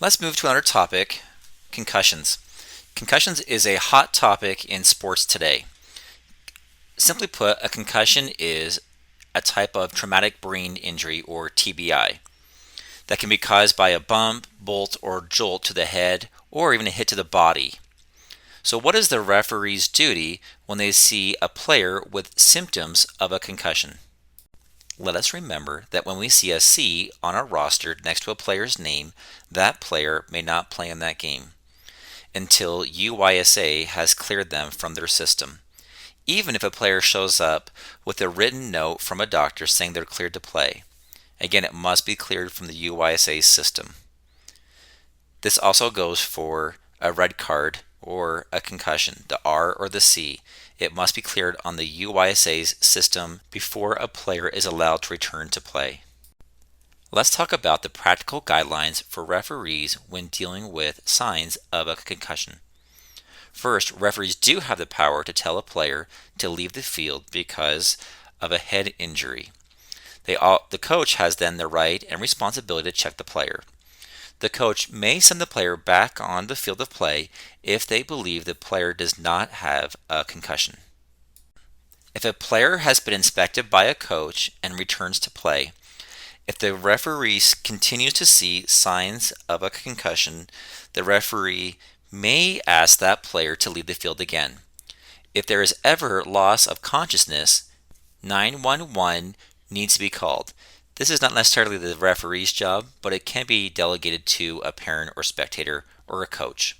Let's move to another topic, concussions. Concussions is a hot topic in sports today. Simply put, a concussion is a type of traumatic brain injury or TBI that can be caused by a bump, bolt, or jolt to the head or even a hit to the body. So what is the referee's duty when they see a player with symptoms of a concussion? Let us remember that when we see a C on our roster next to a player's name, that player may not play in that game until UYSA has cleared them from their system. Even if a player shows up with a written note from a doctor saying they're cleared to play. Again, it must be cleared from the UYSA system. This also goes for a red card or a concussion, the R or the C. It must be cleared on the UYSA's system before a player is allowed to return to play. Let's talk about the practical guidelines for referees when dealing with signs of a concussion. First, referees do have the power to tell a player to leave the field because of a head injury. The coach has then the right and responsibility to check the player. The coach may send the player back on the field of play if they believe the player does not have a concussion. If a player has been inspected by a coach and returns to play, if the referee continues to see signs of a concussion, the referee may ask that player to leave the field again. If there is ever loss of consciousness, 911 needs to be called. This is not necessarily the referee's job, but it can be delegated to a parent or spectator or a coach.